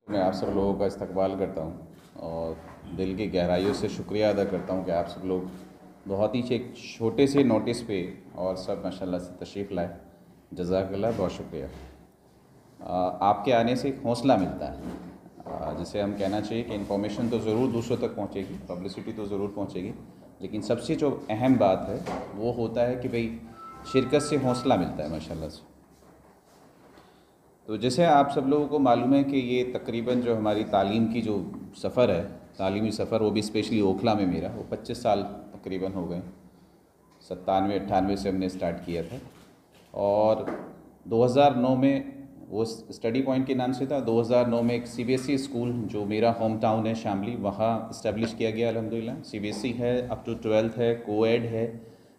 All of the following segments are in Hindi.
मैं आप सब लोगों का इस्तकबाल करता हूँ और दिल की गहराइयों से शुक्रिया अदा करता हूँ कि आप सब लोग बहुत ही एक छोटे से नोटिस पे और सब माशाल्लाह से तशरीफ़ लाए। जज़ाकल्लाह, बहुत शुक्रिया। आपके आने से एक हौसला मिलता है। जिसे हम कहना चाहिए कि इन्फॉर्मेशन तो ज़रूर दूसरों तक पहुँचेगी, पब्लिसिटी तो ज़रूर पहुँचेगी, लेकिन सबसे जो अहम बात है वो होता है कि भाई शिरकत से हौसला मिलता है माशाल्लाह से। तो जैसे आप सब लोगों को मालूम है कि ये तकरीबन जो हमारी तालीम की जो सफ़र है, तालीमी सफ़र, वो भी स्पेशली ओखला में मेरा, वो 25 साल तकरीबन हो गए। 97-98 से हमने स्टार्ट किया था और 2009 में वो स्टडी पॉइंट के नाम से था। 2009 में एक सीबीएसई स्कूल जो मेरा होम टाउन है शामली, वहाँ इस्टेब्लिश किया गया अल्हम्दुलिल्लाह। सीबीएसई है, अप टू 12th है, कोएड है,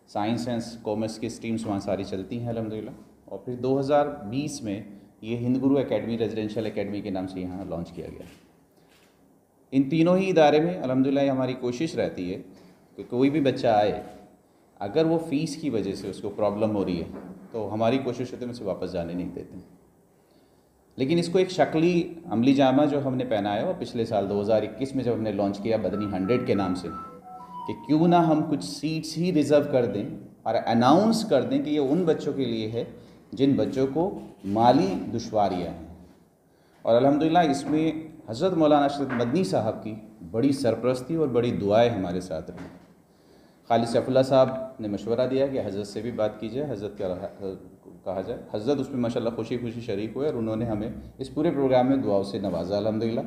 साइंस एंड कॉमर्स की स्ट्रीम्स वहाँ सारी चलती हैं अल्हम्दुलिल्लाह। और फिर 2020 में ये हिंद गुरु एकेडमी रेजिडेंशियल एकेडमी के नाम से यहाँ लॉन्च किया गया। इन तीनों ही इदारे में अल्हम्दुलिल्लाह हमारी कोशिश रहती है कि कोई भी बच्चा आए, अगर वो फ़ीस की वजह से उसको प्रॉब्लम हो रही है तो हमारी कोशिश होती है उसे वापस जाने नहीं देते। लेकिन इसको एक शक्ली अमली जामा जो हमने पहनाया वो पिछले साल 2021 में जब हमने लॉन्च किया बदनी 100 के नाम से, कि क्यों ना हम कुछ सीट्स ही रिज़र्व कर दें और अनाउंस कर दें कि ये उन बच्चों के लिए है जिन बच्चों को माली दुश्वारियाँ हैं। और अल्हम्दुलिल्लाह इसमें हज़रत मौलाना अशरफ मदनी साहब की बड़ी सरपरस्ती और बड़ी दुआएं हमारे साथ रही। खालिद सैफुल्लाह साहब ने मशवरा दिया कि हज़रत से भी बात कीजिए, हज़रत क्या कहा जाए। हज़रत उसमें माशाल्लाह खुशी खुशी शरीक हुए और उन्होंने हमें इस पूरे प्रोग्राम में दुआओं से नवाजा अल्हम्दुलिल्लाह।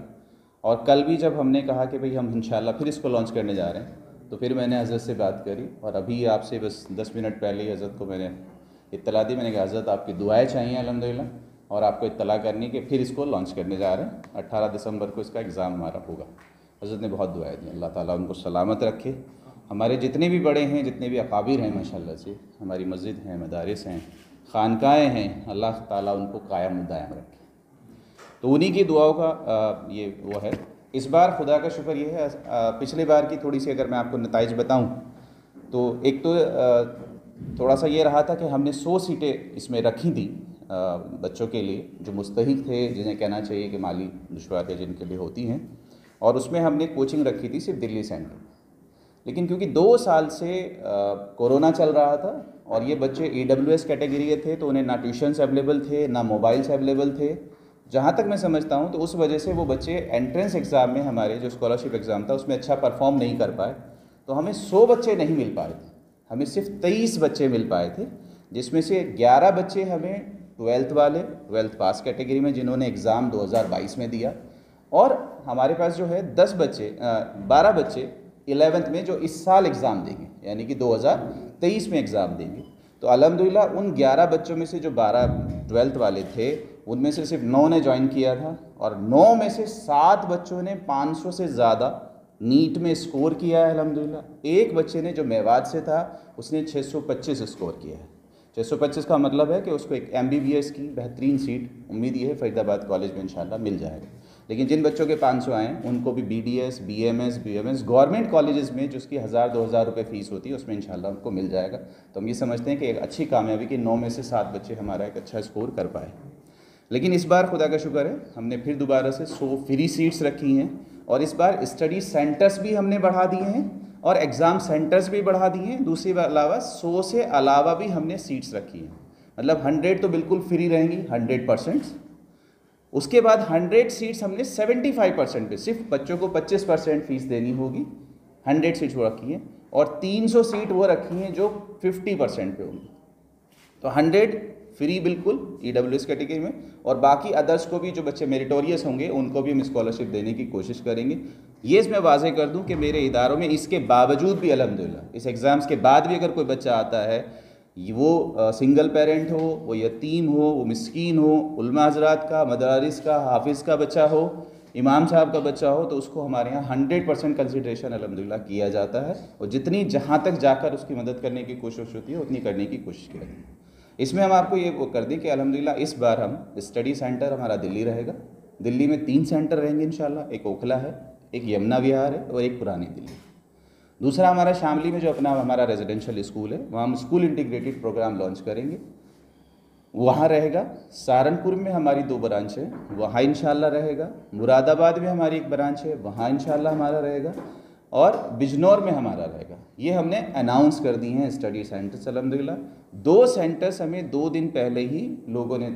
और कल भी जब हमने कहा कि भाई हम इंशाल्लाह फिर इसको लॉन्च करने जा रहे हैं, तो फिर मैंने हज़रत से बात करी और अभी आपसे बस 10 मिनट पहले ही हज़रत को मैंने इत्तला दी। मैंने कहा हज़रत आपकी दुआएं चाहिए अल्हम्दुलिल्लाह, और आपको इत्तला करनी कि फिर इसको लॉन्च करने जा रहे हैं। 18 दिसंबर को इसका एग्ज़ाम हमारा होगा। हज़रत ने बहुत दुआएं दी, अल्लाह ताला उनको सलामत रखे। हमारे जितने भी बड़े हैं, जितने भी अकाबिर हैं माशाल्लाह से, हमारी मस्जिद हैं, मदारिस हैं, ख़ानकाएँ हैं, अल्लाह ताला उनको कायम दायम रखे। तो उन्हीं की दुआओं का ये वो है। इस बार खुदा का शुक्र ये है, पिछले बार की थोड़ी सी अगर मैं आपको नताइज बताऊँ तो एक तो थोड़ा सा ये रहा था कि हमने 100 सीटें इसमें रखी थी बच्चों के लिए जो मुस्तहिक थे, जिन्हें कहना चाहिए कि माली दुश्वारियाँ जिनके लिए होती हैं, और उसमें हमने कोचिंग रखी थी सिर्फ दिल्ली सेंटर। लेकिन क्योंकि 2 साल से कोरोना चल रहा था और ये बच्चे EWS कैटेगरी के थे, तो उन्हें ना ट्यूशन्स अवेलेबल थे, ना मोबाइल्स अवेलेबल थे। जहाँ तक मैं समझता हूँ तो उस वजह से वो बच्चे एंट्रेंस एग्ज़ाम में, हमारे जो स्कॉलरशिप एग्ज़ाम था उसमें अच्छा परफॉर्म नहीं कर पाए। तो हमें 100 बच्चे नहीं मिल पाए थे, हमें सिर्फ 23 बच्चे मिल पाए थे, जिसमें से 11 बच्चे हमें 12th वाले, 12th पास कैटेगरी में, जिन्होंने एग्ज़ाम 2022 में दिया। और हमारे पास जो है 12 बच्चे 11th में जो इस साल एग्ज़ाम देंगे, यानी कि 2023 में एग्ज़ाम देंगे। तो अल्हम्दुलिल्लाह उन 11 बच्चों में से जो 12 12th वाले थे, उनमें से सिर्फ 9 ने ज्वाइन किया था, और 9 में से 7 बच्चों ने 500 से ज़्यादा नीट में स्कोर किया है अल्हम्दुलिल्लाह। एक बच्चे ने जो मेवात से था उसने 625 स्कोर किया है। 625 का मतलब है कि उसको एक MBBS की बेहतरीन सीट उम्मीद ये है फरीदाबाद कॉलेज में इंशाल्लाह मिल जाएगा। लेकिन जिन बच्चों के 500 आए उनको भी BDS, BMS, BMS government colleges में, जिसकी 1000-2000 रुपये फ़ीस होती है, उसमें इंशाल्लाह उनको मिल जाएगा। तो हम ये समझते हैं कि एक अच्छी कामयाबी कि 9 में से 7 बच्चे हमारा एक अच्छा स्कोर कर पाए। लेकिन इस बार खुदा का शुक्र है हमने फिर दोबारा से 100 फ्री सीट्स रखी हैं, और इस बार स्टडी सेंटर्स भी हमने बढ़ा दिए हैं और एग्ज़ाम सेंटर्स भी बढ़ा दिए हैं। दूसरी अलावा 100 से अलावा भी हमने सीट्स रखी हैं। मतलब 100 तो बिल्कुल फ्री रहेंगी 100%। उसके बाद 100 सीट्स हमने 75% पे, सिर्फ बच्चों को 25% फ़ीस देनी होगी। 100 सीट्स वो रखी हैं, और 300 सीट वो रखी हैं जो 50% पे होंगी। तो 100 फ्री बिल्कुल EWS कैटेगरी में, और बाकी अदर्स को भी, जो बच्चे मेरिटोरियस होंगे उनको भी हम स्कॉलरशिप देने की कोशिश करेंगे। ये इसमें वाज़ेह कर दूं कि मेरे इदारों में इसके बावजूद भी अल्हम्दुलिल्लाह, इस एग्ज़ाम्स के बाद भी अगर कोई बच्चा आता है, वो सिंगल पेरेंट हो, वो यतीम हो, वो मिस्कीन हो, उलमा हज़रात का, मदारिस का, हाफिज़ का बच्चा हो, इमाम साहब का बच्चा हो, तो उसको हमारे यहाँ 100% कंसिडरेशन अल्हम्दुलिल्लाह किया जाता है। और जितनी जहाँ तक जाकर उसकी मदद करने की कोशिश होती है उतनी करने की कोशिश करेंगे। इसमें हम आपको ये वो कर दें कि अल्हम्दुलिल्लाह इस बार हम स्टडी सेंटर हमारा दिल्ली रहेगा। दिल्ली में 3 सेंटर रहेंगे इंशाल्लाह। एक ओखला है, एक यमुना विहार है, और एक पुरानी दिल्ली। दूसरा हमारा शामली में जो अपना हमारा रेजिडेंशियल स्कूल है, वहाँ हम स्कूल इंटीग्रेटेड प्रोग्राम लॉन्च करेंगे। वहाँ रहेगा। सहारनपुर में हमारी 2 ब्रांच है, वहाँ इंशाल्लाह रहेगा। मुरादाबाद में हमारी 1 ब्रांच है, वहाँ इंशाल्लाह हमारा रहेगा। और बिजनौर में हमारा रहेगा। ये हमने अनाउंस कर दी हैं स्टडी सेंटर्स अल्हम्दुलिल्लाह। 2 सेंटर्स हमें 2 दिन पहले ही लोगों ने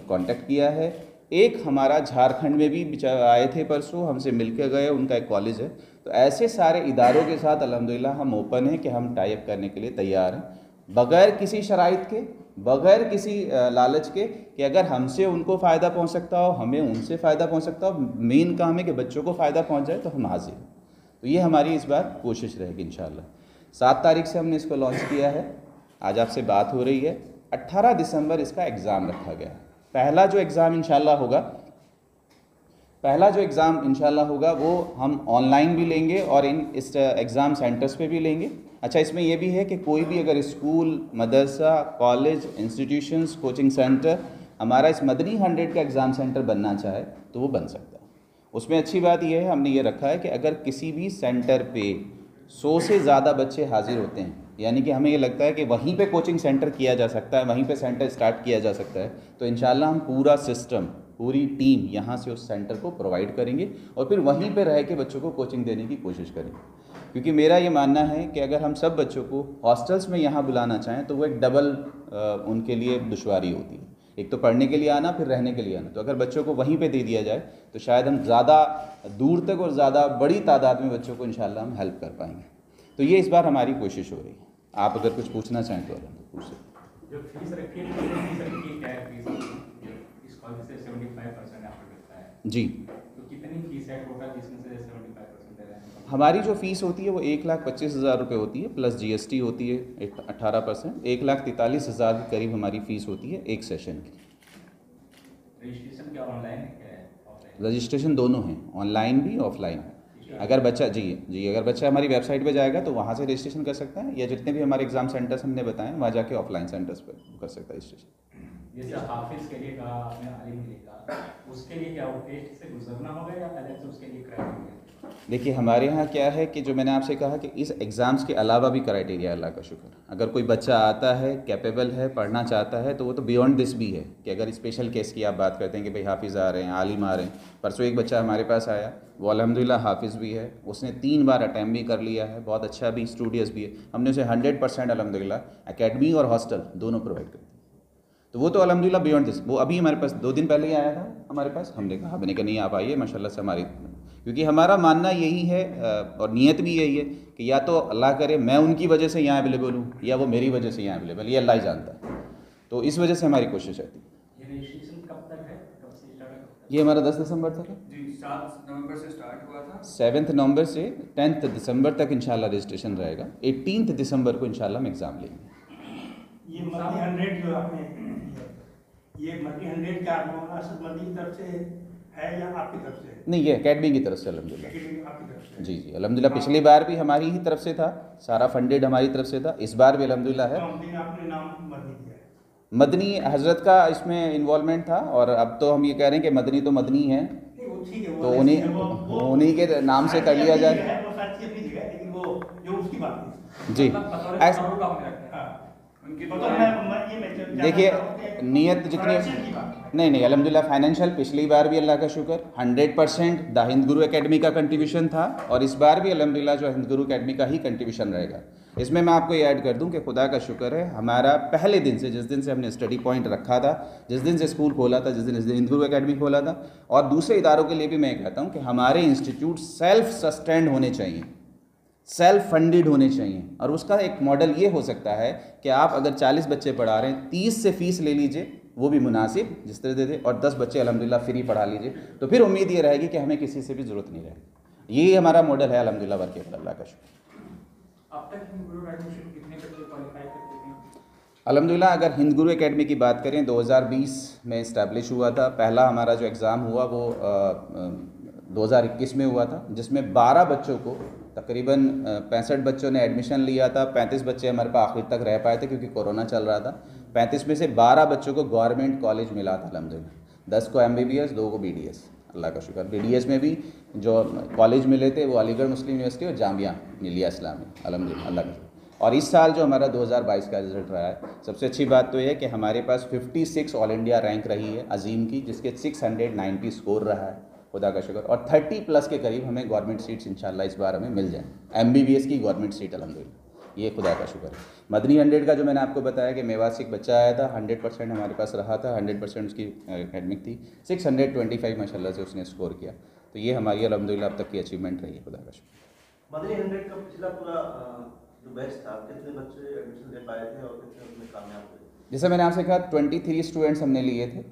कांटेक्ट किया है। एक हमारा झारखंड में भी आए थे परसों, हमसे मिल के गए, उनका एक कॉलेज है। तो ऐसे सारे इदारों के साथ अल्हम्दुलिल्लाह हम ओपन हैं कि हम टाई अप करने के लिए तैयार हैं, बग़ैर किसी शराइत के, बग़ैर किसी लालच के, कि अगर हमसे उनको फ़ायदा पहुंच सकता हो, हमें उनसे फ़ायदा पहुंच सकता हो, मेन काम है कि बच्चों को फ़ायदा पहुंच जाए, तो हम हाजिर हैं। तो ये हमारी इस बार कोशिश रहेगी इंशाल्लाह। 7 तारीख से हमने इसको लॉन्च किया है। आज आपसे बात हो रही है। 18 दिसंबर इसका एग्ज़ाम रखा गया है। पहला जो एग्ज़ाम इंशाल्लाह होगा वो हम ऑनलाइन भी लेंगे और इस एग्ज़ाम सेंटर्स पे भी लेंगे। अच्छा, इसमें यह भी है कि कोई भी अगर स्कूल, मदरसा, कॉलेज, इंस्टीट्यूशंस, कोचिंग सेंटर हमारा इस मदनी 100 का एग्ज़ाम सेंटर बनना चाहे तो वो बन सकता है। उसमें अच्छी बात यह है, हमने ये रखा है कि अगर किसी भी सेंटर पे 100 से ज़्यादा बच्चे हाजिर होते हैं, यानी कि हमें ये लगता है कि वहीं पे कोचिंग सेंटर किया जा सकता है, वहीं पे सेंटर स्टार्ट किया जा सकता है, तो इंशाल्लाह हम पूरा सिस्टम, पूरी टीम यहाँ से उस सेंटर को प्रोवाइड करेंगे और फिर वहीं पे रह के बच्चों को कोचिंग देने की कोशिश करेंगे। क्योंकि मेरा ये मानना है कि अगर हम सब बच्चों को हॉस्टल्स में यहाँ बुलाना चाहें तो वो एक डबल उनके लिए दुश्वारी होती है। एक तो पढ़ने के लिए आना, फिर रहने के लिए आना। तो अगर बच्चों को वहीं पे दे दिया जाए तो शायद हम ज़्यादा दूर तक और ज़्यादा बड़ी तादाद में बच्चों को इंशाल्लाह हम हेल्प कर पाएंगे। तो ये इस बार हमारी कोशिश हो रही है। आप अगर कुछ पूछना चाहें तो पूछ सकते। जो फीस रखी है, फीस रखी क्या है? फीस कॉलेज से 75% आपको मिलता है जी। तो कितनी फीस है टोटल जिसमें से 75% दे रहे हैं? हमारी जो फ़ीस होती है वो 1,25,000 रुपये होती है, प्लस GST होती है 18%। 1,43,000 के करीब हमारी फ़ीस होती है एक सेशन की। रजिस्ट्रेशन क्या ऑनलाइन है, क्या है ऑफलाइन? रजिस्ट्रेशन दोनों हैं, ऑनलाइन भी ऑफलाइन। अगर बच्चा अगर बच्चा हमारी वेबसाइट पे जाएगा तो वहाँ से रजिस्ट्रेशन कर सकता है, या जितने भी हमारे एग्ज़ाम सेंटर्स हमने बताए वहाँ जाके ऑफलाइन सेंटर्स पर कर सकता है रजिस्ट्रेशन। जैसे हाफिज़ के लिए कहा आपने, आलिम के लिए कहा, उसके लिए क्या वो टेस्ट से गुजरना होगा या अलग से उसके लिए क्राइटेरिया? देखिए, हमारे यहाँ क्या है कि जो मैंने आपसे कहा कि इस एग्ज़ाम्स के अलावा भी क्राइटेरिया, अल्लाह का शुक्र, अगर कोई बच्चा आता है, कैपेबल है, पढ़ना चाहता है, तो वो तो बियॉन्ड दिस भी है कि अगर स्पेशल केस की आप बात करते हैं कि भाई हाफिज़ आ रहे हैं, आलिम आ रहे हैं। परसों एक बच्चा हमारे पास आया, वो अल्हम्दुलिल्लाह हाफिज़ भी है, उसने 3 बार अटैम्प्ट भी कर लिया है, बहुत अच्छा भी स्टूडियस भी है। हमने उसे 100% अल्हम्दुलिल्लाह एकेडमी और हॉस्टल दोनों प्रोवाइड कर दिए। तो वो तो अल्हम्दुलिल्लाह बियॉन्ड दिस। वो अभी हमारे पास 2 दिन पहले ही आया था हमारे पास। हमने कहा नहीं आप आइए माशाल्लाह से हमारी, क्योंकि हमारा मानना यही है और नीयत भी यही है कि या तो अल्लाह करे मैं उनकी वजह से यहाँ अवेलेबल हूँ, या वो मेरी वजह से यहाँ अवेलेबल, ये अल्लाह ही जानता है। तो इस वजह से हमारी कोशिश रहती है। ये रजिस्ट्रेशन कब तक है, कब से स्टार्ट है? ये हमारा 10 दिसंबर तक है जी। 7 नवंबर से स्टार्ट हुआ था। 7 नवंबर से 10 दिसंबर तक इंशाल्लाह रजिस्ट्रेशन रहेगा। 18 दिसंबर को इंशाल्लाह हम एग्ज़ाम लेंगे। ये मदनी 100 जो आपने, ये मदनी 100 क्या मदनी की तरफ से है या आपकी तरफ से? नहीं, ये एकेडमी की तरफ से अल्हम्दुलिल्लाह। आपकी तरफ से? जी अल्हम्दुलिल्लाह। पिछली बार भी हमारी ही तरफ से था, सारा फंडेड हमारी तरफ से था, इस बार भी अल्हम्दुलिल्लाह है। आपने नाम मदनी दिया है? मदनी हजरत का इसमें इन्वॉल्वमेंट था, और अब तो हम ये कह रहे हैं कि मदनी तो मदनी है, तो उन्हीं के नाम से कर लिया जाए। जी देखिए, नीयत जितनी नहीं अल्हम्दुलिल्लाह फाइनेंशियल, पिछली बार भी अल्लाह का शुक्र 100% द हिंद गुरु एकेडमी का कंट्रीब्यूशन था, और इस बार भी अल्हम्दुलिल्लाह जो हिंद गुरु एकेडमी का ही कंट्रीब्यूशन रहेगा। इसमें मैं आपको ये ऐड कर दूं कि खुदा का शुक्र है, हमारा पहले दिन से, जिस दिन से हमने स्टडी पॉइंट रखा था, जिस दिन से स्कूल खोला था, जिस दिन हिंद गुरु एकेडमी खोला था, और दूसरे इदारों के लिए भी मैं कहता हूँ कि हमारे इंस्टीट्यूट सेल्फ सस्टेंड होने चाहिए, सेल्फ फंडेड होने चाहिए। और उसका एक मॉडल ये हो सकता है कि आप अगर 40 बच्चे पढ़ा रहे हैं, 30 से फ़ीस ले लीजिए, वो भी मुनासिब जिस तरह दे दे, और 10 बच्चे अल्हम्दुलिल्लाह फ्री पढ़ा लीजिए, तो फिर उम्मीद ये रहेगी कि हमें किसी से भी ज़रूरत नहीं रहेगी। ये हमारा मॉडल है अल्हम्दुलिल्लाह, वर्क अल्लाह का शुक्र। अब तक हिंद गुरु एडमिशन कितने बच्चे क्वालिफाई कर चुके हैं? अल्हम्दुलिल्लाह अगर हिंद गुरु एकेडमी की बात करें, 2020 में इस्टेब्लिश हुआ था। पहला हमारा जो एग्ज़ाम हुआ वो 2021 में हुआ था, जिसमें 12 बच्चों को, तकरीबन 65 बच्चों ने एडमिशन लिया था। 35 बच्चे हमारे पास आखिर तक रह पाए थे क्योंकि कोरोना चल रहा था। 35 में से 12 बच्चों को गवर्नमेंट कॉलेज मिला था अल्हम्दुलिल्लाह। 10 को MBBS, 2 को BDS, अल्लाह का शुक्र। BDS में भी जो कॉलेज मिले थे वो अलीगढ़ मुस्लिम यूनिवर्सिटी और जामिया मिलिया इस्लामी, अल्हम्दुलिल्लाह अल्लाह का। और इस साल जो हमारा 2022 का रिज़ल्ट रहा है, सबसे अच्छी बात तो यह है कि हमारे पास 56 ऑल इंडिया रैंक रही है अजीम की, जिसके 690 स्कोर रहा है, खुदा का शुक्र। और 30+ के करीब हमें गवर्नमेंट सीट्स इंशाल्लाह इस बार हमें मिल जाएँ, MBBS की गवर्नमेंट सीट अल्हम्दुलिल्लाह, ये खुदा का शुक्र है। मदनी 100 का जो मैंने आपको बताया कि मेवात से एक बच्चा आया था, 100% हमारे पास रहा था, 100% उसकी एकेडमिक थी, 625 माशाल्लाह से उसने स्कोर किया। तो ये हमारी अल्हम्दुलिल्लाह अब तक की अचीवमेंट रही है, खुदा का शुक्र। मदनी 100 का पिछला पूरा जो बैच था, कितने बच्चे एडमिशन ले पाए थे और कितने उसमें कामयाब हुए? जैसे मैंने आपसे कहा 23 स्टूडेंट्स हमने लिए थे।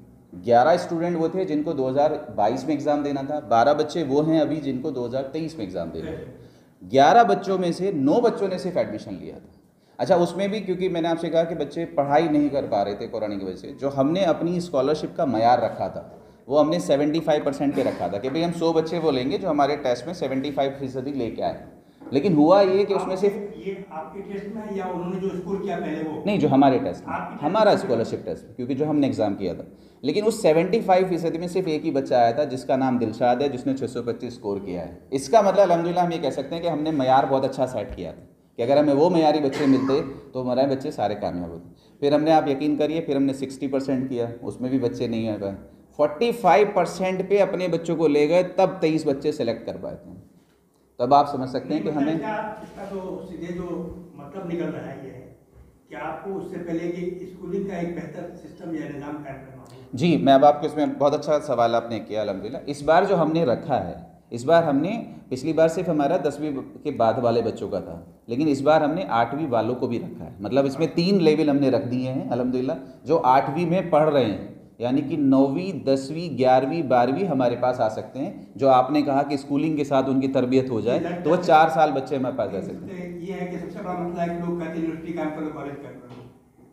11 स्टूडेंट वो थे जिनको 2022 में एग्ज़ाम देना था, 12 बच्चे वो हैं अभी जिनको 2023 में एग्ज़ाम देना था। 11 बच्चों में से 9 बच्चों ने सिर्फ एडमिशन लिया था। अच्छा, उसमें भी क्योंकि मैंने आपसे कहा कि बच्चे पढ़ाई नहीं कर पा रहे थे कोरोना की वजह से, जो हमने अपनी स्कॉलरशिप का मयार रखा था वो हमने 75% पे रखा था कि भाई हम 100 बच्चे वो लेंगे जो हमारे टेस्ट में 75% लेके आए। लेकिन हुआ ये कि उसमें सिर्फ ये आपके टेस्ट में या उन्होंने जो स्कोर किया पहले वो? नहीं, जो हमारे टेस्ट में, आपके हमारा टेस्ट में? स्कॉलरशिप टेस्ट में, क्योंकि जो हमने एग्ज़ाम किया था। लेकिन उस 75% में सिर्फ एक ही बच्चा आया था जिसका नाम दिलशाद है, जिसने 625 स्कोर किया है। इसका मतलब अल्हम्दुलिल्लाह हम ये कह सकते हैं कि हमने मयार बहुत अच्छा सेट किया था कि अगर हमें वो मयारी बच्चे मिलते तो हमारे बच्चे सारे कामयाब होते। फिर हमने, आप यकीन करिए, फिर हमने 60% किया, उसमें भी बच्चे नहीं आ पाए। 45% पे अपने बच्चों को ले गए, तब 23 बच्चे सेलेक्ट कर पाए थे। तब आप समझ सकते हैं कि हमें इसका तो सीधे जो मतलब निकल रहा है ये है कि आपको उससे पहले कि स्कूलिंग का एक बेहतर सिस्टम या निज़ाम कायम करना होगा। जी, मैं अब आपको इसमें बहुत अच्छा सवाल आपने किया अल्हम्दुलिल्लाह। इस बार जो हमने रखा है, इस बार हमने, पिछली बार सिर्फ हमारा 10वीं के बाद वाले बच्चों का था, लेकिन इस बार हमने 8वीं वालों को भी रखा है। मतलब इसमें 3 लेवल हमने रख दिए हैं अल्हम्दुलिल्लाह। जो 8वीं में पढ़ रहे हैं, यानी कि 9वीं 10वीं 11वीं 12वीं हमारे पास आ सकते हैं। जो आपने कहा कि स्कूलिंग के साथ उनकी तरबियत हो जाए तो वो 4 साल बच्चे हमारे पास जा सकते हैं। ये है कि सबसे बड़ा मसला है कि लोग कहते हैं यूनिवर्सिटी कायम कर लो, कॉलेज कायम कर लो।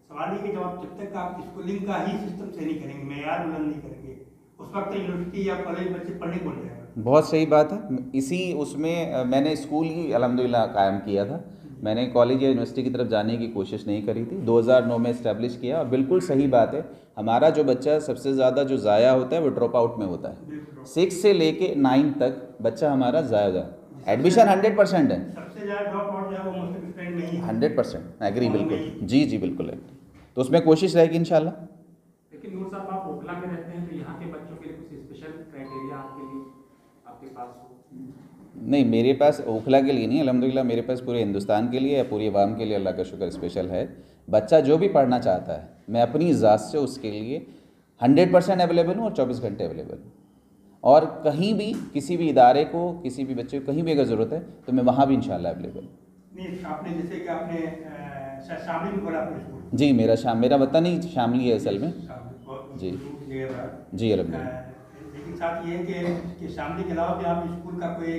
सवाल ये कि जब आप, जब तक आप स्कूलिंग का ही सिस्टम सही नहीं करेंगे, मेयार बुलंद नहीं करेंगे, उस वक्त यूनिवर्सिटी या कॉलेज बच्चे पढ़ने कौन जाएगा? बहुत सही बात है। इसी उसमें मैंने स्कूल ही अल्हम्दुलिल्लाह कायम किया था। मैंने कॉलेज या यूनिवर्सिटी की तरफ जाने की कोशिश नहीं करी थी। 2009 में इस्टेब्लिश किया, और बिल्कुल सही बात है, हमारा जो बच्चा सबसे ज़्यादा जो ज़ाया होता है वो ड्रॉप आउट में होता है। 6 से लेके 9 तक बच्चा हमारा ज़ाया होता है। एडमिशन 100% है, सबसे ज़्यादा ड्रॉप आउट जो है वो मुस्लिम स्टूडेंट में ही है। 100% एग्री, बिल्कुल जी जी बिल्कुल है। तो उसमें कोशिश रहेगी इंशाल्लाह। लेकिन नूर साहब, आप ओखला में रहते हैं तो यहाँ के बच्चों के लिए कुछ स्पेशल क्राइटेरिया आपके लिए, आपके पास हो? नहीं, मेरे पास ओखला के लिए नहीं, अल्हम्दुलिल्लाह मेरे पास पूरे हिंदुस्तान के लिए या पूरी आवाम के लिए अल्लाह का शुक्र स्पेशल है। बच्चा जो भी पढ़ना चाहता है, मैं अपनी ज़ात से उसके लिए 100% अवेलेबल हूँ और 24 घंटे अवेलेबल हूँ। और कहीं भी किसी भी इदारे को, किसी भी बच्चे को कहीं भी अगर ज़रूरत है तो मैं वहाँ भी इंशाल्लाह अवेलेबल हूँ। नहीं, आपने जैसे कि आपने शामली में बोला अपने स्कूल, जी, मेरा वतन ही शामली है असल में। जी। जी अल्हम्दुलिल्लाह। लेकिन साथ ये है कि शामली के अलावा भी आप स्कूल का कोई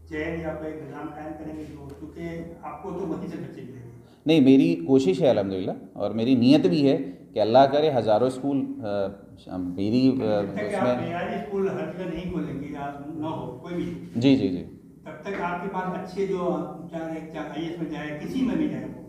चयन या कोई निज़ाम कायम करेंगे, जो क्योंकि आपको तो वहीं से बच्चे मिलेंगे। नहीं, मेरी कोशिश है अल्हम्दुलिल्लाह, और मेरी नीयत भी है कि अल्लाह करे हज़ारों स्कूल मेरी जब तक आप उसमें। मेयारी स्कूल हर जगह नहीं खोलेंगे या न हो कोई भी, जी जी जी। तब तक आपके पास अच्छे जो चाहे IAS में जाए, किसी में भी जाए, वो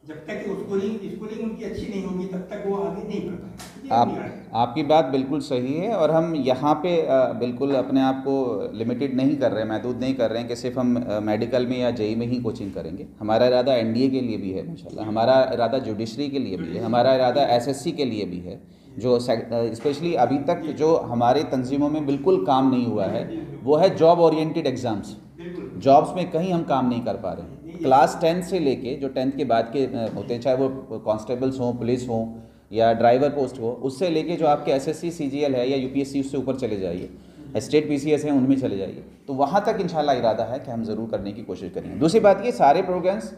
जब तक स्कूलिंग उनकी अच्छी नहीं होगी तब तक वो आगे नहीं बढ़ पाएंगे। आपकी बात बिल्कुल सही है, और हम यहाँ पे बिल्कुल अपने आप को लिमिटेड नहीं कर रहे हैं, महदूद नहीं कर रहे हैं कि सिर्फ हम मेडिकल में या JEE में ही कोचिंग करेंगे। हमारा इरादा NDA के लिए भी है माशाल्लाह, हमारा इरादा जुडिशरी के लिए भी है, हमारा इरादा SSC के लिए भी है। जो स्पेशली अभी तक जो हमारे तंजीमों में बिल्कुल काम नहीं हुआ है वो है जॉब ओरिएंटेड एग्ज़ाम्स। जॉब्स में कहीं हम काम नहीं कर पा रहे हैं। क्लास 10 से लेके जो 10th के बाद के होते हैं, चाहे वो कांस्टेबल्स हों, पुलिस हों या ड्राइवर पोस्ट हो, उससे लेके जो आपके SSC CGL है या UPSC, उससे ऊपर चले जाइए, स्टेट PCS हैं उनमें चले जाइए, तो वहाँ तक इंशाल्लाह इरादा है कि हम ज़रूर करने की कोशिश करेंगे। दूसरी बात ये, सारे प्रोग्राम्स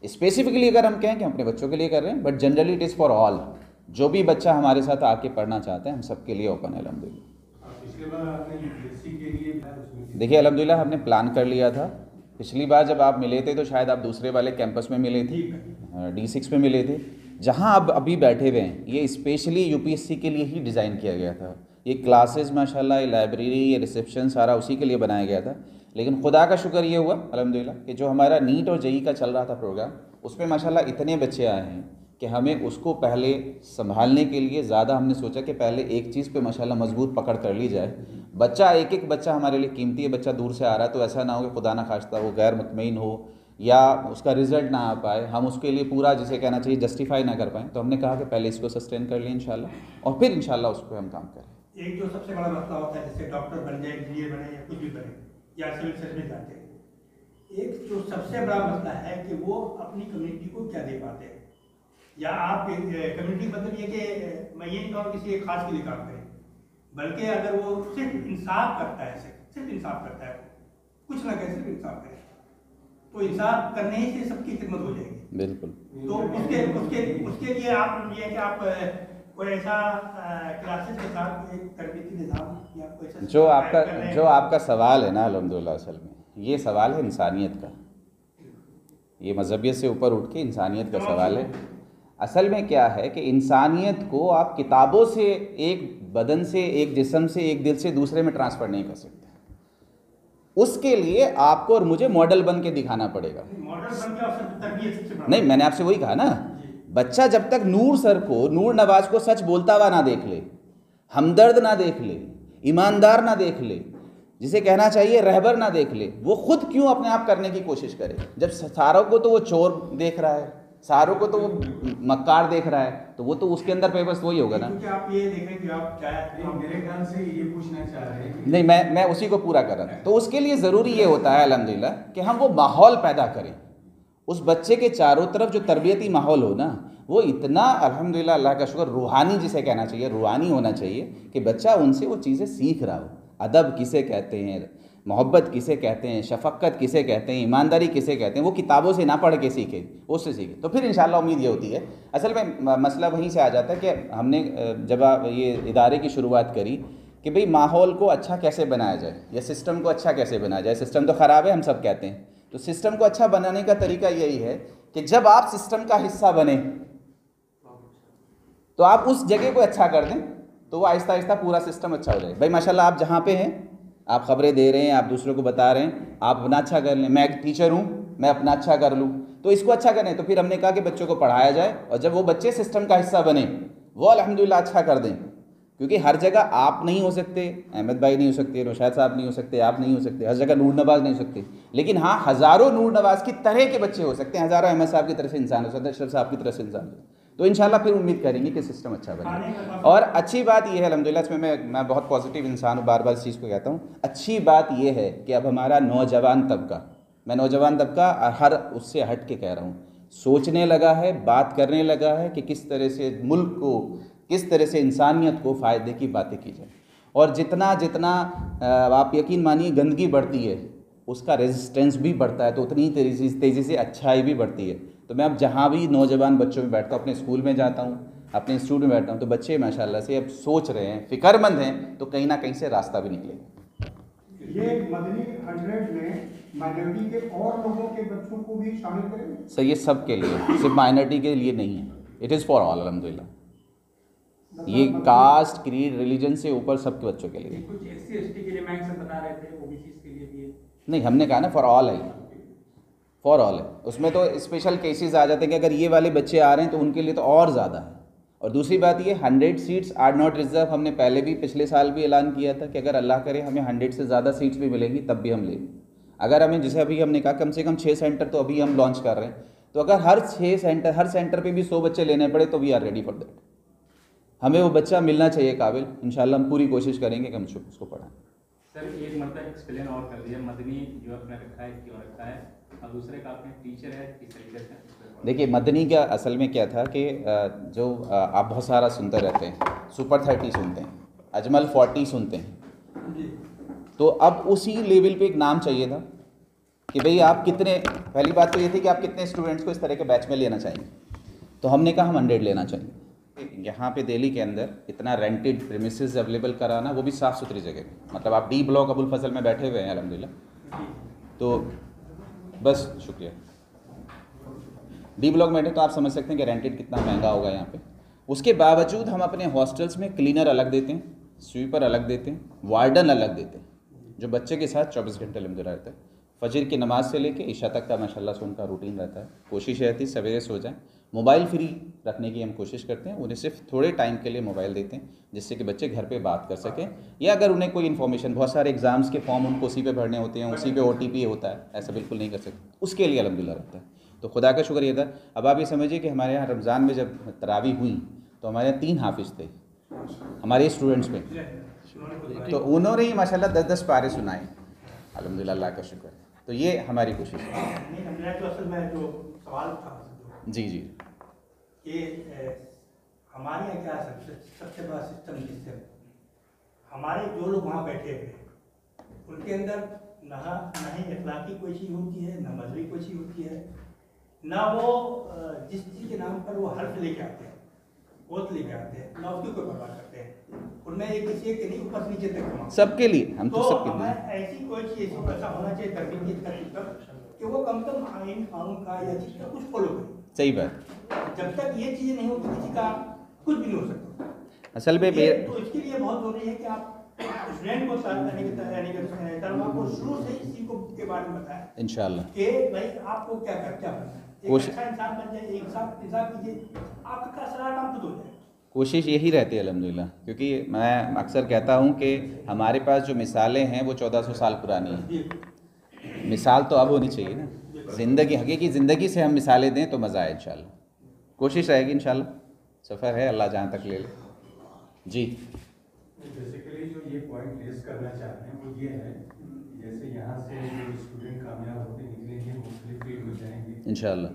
स्पेसिफिकली अगर हम कहें कि हम अपने बच्चों के लिए कर रहे हैं, but generally it is for all. जो भी बच्चा हमारे साथ आके पढ़ना चाहते हैं, हम सबके लिए ओपन है अल्हम्दुलिल्लाह। देखिए अल्हम्दुलिल्लाह हमने प्लान कर लिया था। पिछली बार जब आप मिले थे तो शायद आप दूसरे वाले कैंपस में मिले थे, D6 में मिले थे। जहाँ आप अभी बैठे हुए हैं ये स्पेशली UPSC के लिए ही डिज़ाइन किया गया था। ये क्लासेस माशाल्लाह, ये लाइब्रेरी, ये रिसेप्शन सारा उसी के लिए बनाया गया था। लेकिन खुदा का शुक्र ये हुआ अल्हम्दुलिल्लाह कि जो हमारा नीट और JEE का चल रहा था प्रोग्राम, उसमें माशाल्लाह इतने बच्चे आए हैं कि हमें उसको पहले संभालने के लिए ज़्यादा हमने सोचा कि पहले एक चीज़ पे माशाल्लाह मजबूत पकड़ कर ली जाए। बच्चा, एक एक बच्चा हमारे लिए कीमती है। बच्चा दूर से आ रहा है तो ऐसा ना हो कि खुदा ना खास्ता वो गैर मुतमईन हो या उसका रिजल्ट ना आ पाए, हम उसके लिए पूरा जिसे कहना चाहिए जस्टिफाई ना कर पाएँ, तो हमने कहा कि पहले इसको सस्टेन कर लें इंशाल्लाह और फिर इंशाल्लाह उस पर हम काम करें। एक जो सबसे बड़ा मसला होता है, जैसे डॉक्टर बन जाए, इंजीनियर बने या कुछ भी बने या सिविल सर्विस जाते हैं, एक जो सबसे बड़ा मसला है कि वो अपनी कम्युनिटी को क्या दे पाते हैं। या आप कम्युनिटी मतलब ये कि मैं ये नहीं कहूँ किसी एक खास के लिए काम करें, बल्कि अगर वो सिर्फ इंसाफ करता है, सिर्फ इंसाफ करता है, कुछ ना कहे सिर्फ इंसाफ करे, तो इंसाफ करने ही से सबकी खिदमत हो जाएगी। बिल्कुल। तो उसके लिए आप ये कि आप कोई ऐसा क्लासेस के साथ एक तरबियती निज़ाम या कोई ऐसा जो आपका सवाल है ना, अल्हम्दुलिल्लाह असल में ये सवाल है इंसानियत का, ये मजहबियत से ऊपर उठ के इंसानियत का सवाल है। असल में क्या है कि इंसानियत को आप किताबों से, एक बदन से, एक जिस्म से, एक दिल से दूसरे में ट्रांसफ़र नहीं कर सकते। उसके लिए आपको और मुझे मॉडल बन के दिखाना पड़ेगा। मॉडल बन के और तरबियत सबसे बड़ा। नहीं, मैंने आपसे वही कहा ना, बच्चा जब तक नूर सर को, नूर नवाज को सच बोलता हुआ ना देख ले, हमदर्द ना देख ले, ईमानदार ना देख ले, जिसे कहना चाहिए रहबर ना देख ले, वो खुद क्यों अपने आप करने की कोशिश करे। जब सारों को तो वो चोर देख रहा है, सारों को तो वो मक्कार देख रहा है, तो वो तो उसके अंदर पेपर्स वही होगा ना। क्योंकि आप ये देखें कि आप मेरे ख्याल से ये पूछना चाह रहे हैं नहीं, मैं उसी को पूरा कर रहा था। तो उसके लिए ज़रूरी ये होता है अल्हम्दुलिल्लाह कि हम वो माहौल पैदा करें, उस बच्चे के चारों तरफ जो तरबियती माहौल हो ना, वो इतना अल्हम्दुलिल्लाह अल्लाह का शुक्र रूहानी जिसे कहना चाहिए, रूहानी होना चाहिए कि बच्चा उनसे वो चीज़ें सीख रहा हो। अदब किसे कहते हैं, मोहब्बत किसे कहते हैं, शफ़क़त किसे कहते हैं, ईमानदारी किसे कहते हैं, वो किताबों से ना पढ़ के सीखे, उससे सीखे, तो फिर इंशाल्लाह उम्मीद ये होती है। असल में मसला वहीं से आ जाता है कि हमने जब ये इदारे की शुरुआत करी कि भाई माहौल को अच्छा कैसे बनाया जाए या सिस्टम को अच्छा कैसे बनाया जाए। सिस्टम तो ख़राब है, हम सब कहते हैं, तो सिस्टम को अच्छा बनाने का तरीका यही है कि जब आप सिस्टम का हिस्सा बने तो आप उस जगह को अच्छा कर दें, तो वो आहिस्ता आहिस्ता पूरा सिस्टम अच्छा हो जाए। भाई माशाल्लाह आप जहाँ पे हैं, आप ख़बरें दे रहे हैं, आप दूसरों को बता रहे हैं, आप अपना अच्छा कर लें। मैं एक टीचर हूँ, मैं अपना अच्छा कर लूँ, तो इसको अच्छा करें। तो फिर हमने कहा कि बच्चों को पढ़ाया जाए, और जब वो बच्चे सिस्टम का हिस्सा बने, वो अल्हम्दुलिल्लाह अच्छा कर दें। क्योंकि हर जगह आप नहीं हो सकते, अहमद भाई नहीं हो सकते, रोशाद साहब नहीं हो सकते, आप नहीं हो सकते, हर जगह नूर नवाज नहीं हो सकते, लेकिन हाँ हज़ारों नूर नवाज की तरह के बच्चे हो सकते हैं, हज़ारों अहमद साहब की तरफ से इंसान हो सकते हैं, अशरफ साहब की तरफ से इंसान हो। तो इंशाल्लाह फिर उम्मीद करेंगे कि सिस्टम अच्छा बने। और अच्छी बात यह है अल्हम्दुलिल्लाह, इसमें मैं बहुत पॉजिटिव इंसान हूँ, बार बार इस चीज़ को कहता हूँ। अच्छी बात यह है कि अब हमारा नौजवान तबका, मैं नौजवान तबका हर उससे हट के कह रहा हूँ, सोचने लगा है, बात करने लगा है कि किस तरह से मुल्क को, किस तरह से इंसानियत को फ़ायदे की बातें की जाए। और जितना जितना आप यकीन मानिए गंदगी बढ़ती है, उसका रेजिस्टेंस भी बढ़ता है, तो उतनी तेज़ी से अच्छाई भी बढ़ती है। तो मैं अब जहाँ भी नौजवान बच्चों में बैठता हूँ, अपने स्कूल में जाता हूँ, अपने इंस्टीट्यूट में बैठता हूँ, तो बच्चे माशाल्लाह से अब सोच रहे हैं, फ़िक्रमंद हैं, तो कहीं ना कहीं से रास्ता भी निकलेगा। ये मदनी 100 में माइनॉरिटी के और लोगों के बच्चों को भी शामिल करेंगे? सर ये सब के लिए, सिर्फ माइनॉरिटी के लिए नहीं है, इट इज़ फॉर ऑल अल्हम्दुलिल्लाह। ये कास्ट, क्रीड, रिलीजन से ऊपर सबके बच्चों के लिए। कुछ SC ST के लिए मैं सर बता रहे थे, OBC के लिए भी है। नहीं, हमने कहा ना फॉर ऑल है, फॉर ऑल है। उसमें तो स्पेशल केसेस आ जाते हैं कि अगर ये वाले बच्चे आ रहे हैं तो उनके लिए तो और ज़्यादा है। और दूसरी बात ये 100 सीट्स आर नॉट रिजर्व, हमने पहले भी पिछले साल भी ऐलान किया था कि अगर अल्लाह करे हमें 100 से ज़्यादा सीट्स भी मिलेंगी तब भी हम लेंगे। अगर हमें, जैसे अभी हमने कहा कम से कम 6 सेंटर तो अभी हम लॉन्च कर रहे हैं, तो अगर हर सेंटर पे भी 100 बच्चे लेने पड़े तो we are ready for that. हमें वो बच्चा मिलना चाहिए काबिल, इंशाल्लाह हम पूरी कोशिश करेंगे कि हम उसको पढ़ाएं। सर एक मतलब एक्सप्लेन और कर दिया, मदनी जो आपने रखा है क्यों रखा है, और दूसरे का आपने टीचर है किस तरीके से? देखिए मदनी का असल में क्या था कि जो आप बहुत सारा सुनते रहते हैं, सुपर 30 सुनते हैं, अजमल 40 सुनते हैं, तो अब उसी लेवल पे एक नाम चाहिए था कि भाई आप कितने, पहली बात तो ये थी कि आप कितने स्टूडेंट्स को इस तरह के बैच में लेना चाहेंगे। तो हमने कहा हम 100 लेना चाहिए। यहाँ पे दिल्ली के अंदर इतना रेंटेड प्रीमिसेस अवेलेबल कराना, वो भी साफ़ सुथरी जगह, मतलब आप डी ब्लॉक अबुल फजल में बैठे हुए हैं अल्हम्दुलिल्लाह, तो बस शुक्रिया, डी ब्लॉक में बैठे तो आप समझ सकते हैं कि रेंटेड कितना महंगा होगा यहाँ पे। उसके बावजूद हम अपने हॉस्टल्स में क्लीनर अलग देते हैं, स्वीपर अलग देते हैं, वार्डन अलग देते हैं, जो बच्चे के साथ 24 घंटे अल्हम्दुलिल्लाह रहता है। फजर की नमाज़ से लेके इशा तक का माशाल्लाह से उनका रूटीन रहता है। कोशिश रहती है सवेरे सो जाएं। मोबाइल फ्री रखने की हम कोशिश करते हैं, उन्हें सिर्फ थोड़े टाइम के लिए मोबाइल देते हैं जिससे कि बच्चे घर पे बात कर सकें, या अगर उन्हें कोई इन्फॉर्मेशन, बहुत सारे एग्ज़ाम्स के फॉर्म उनको उसी पे भरने होते हैं, उसी पे OTP होता है, ऐसा बिल्कुल नहीं कर सकते, उसके लिए अल्हम्दुलिल्लाह रहता है। तो खुदा का शुक्र ये था। अब आप ये समझिए कि हमारे यहाँ रमज़ान में जब तरावी हुई तो हमारे यहाँ 3 हाफिज़ थे हमारे स्टूडेंट्स में, तो उन्होंने ही माशाल्लाह 10-10 पारे सुनाए, अल्हम्दुलिल्लाह, अल्लाह का शुक्र है। तो ये हमारी कोशिश है। नहीं, मेरा जो असल में जो सवाल था जी जी, कि हमारे यहाँ क्या सबसे बड़ा सिस्टम हमारे जो लोग वहाँ बैठे हुए उनके अंदर ना ही अखलाकी कोई चीज़ होती है, ना मजहबी कोई चीज़ होती है, ना वो जिस चीज़ के नाम पर वो हर्फ लेके आते हैं, ओत लेके आते हैं, ना उसकी कोई परवाह करते हैं। उनमें एक किसी एक नहीं, ऊपर नीचे तक कमा सबके लिए, हम तो सबके लिए। हमें ऐसी कोई चीज़ ऐसा होना चाहिए तरबियत का सिस्टम कि वो कम से कम आइन कानून का या चीज़ का कुछ फॉलो करे। सही बात। जब तक ये चीज़ें नहीं होती किसी का कुछ भी नहीं हो सकता। असल में तो इसके लिए बहुत जरूरी है कि आप स्टूडेंट को तलबा को शुरू से इसी को के बारे में बताएं इंशाल्लाह कि भाई आपको क्या बनना है, एक अच्छा इंसान बन जाए, एक साथ इंसान कीजिए, आपका सारा काम खुद हो जाए। कोशिश यही रहती है अल्हम्दुलिल्लाह, क्योंकि मैं अक्सर कहता हूँ कि हमारे पास जो मिसालें हैं वो 1400 साल पुरानी हैं। मिसाल तो अब होनी चाहिए ना, ज़िंदगी, हकीकी ज़िंदगी से हम मिसालें दें तो मज़ा आए इंशाल्लाह। कोशिश रहेगी इंशाल्लाह, सफ़र है, अल्लाह जहाँ तक ले ले। जी, बेसिकली जो ये पॉइंट रेस करना चाह रहे हैं वो ये है, जैसे यहाँ से जो स्टूडेंट कामयाब होते निकलेंगे, मोस्टली फ्री हो जाएंगे इंशाल्लाह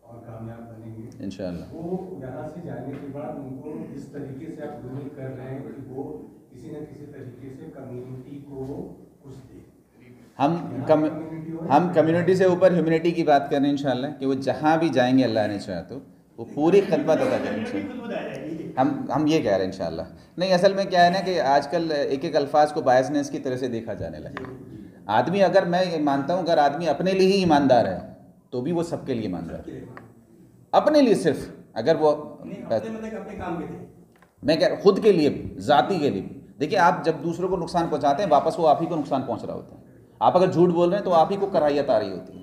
और कामयाब बनेंगे इंशाल्लाह। वो यहाँ से जाने के बाद उनको इस तरीके से आप ग्रूमिंग कर रहे हैं कि वो किसी न किसी तरीके से कम्युनिटी को कुछ दे। हम कम्युनिटी से ऊपर ह्यूमैनिटी की बात कर रहे हैं इंशाल्लाह, कि वो जहाँ भी जाएंगे अल्लाह ने चाहा तो वो पूरी खिदमत अदा करें। हम ये कह रहे हैं इंशाल्लाह। नहीं, असल में क्या है ना कि आजकल एक एक अल्फाज को बायसनेस की तरह से देखा जाने लगा। आदमी, अगर मैं मानता हूँ, अगर आदमी अपने लिए ही ईमानदार है तो भी वो सबके लिए ईमानदार है। अपने लिए सिर्फ अगर वो अपने काम के लिए, मैं कह खुद के लिए, ज़ाती के लिए। देखिए, आप जब दूसरों को नुकसान पहुँचाते हैं, वापस वो आप ही को नुकसान पहुँच रहा होता है। आप अगर झूठ बोल रहे हैं तो आप ही को कराहियत आ रही होती है।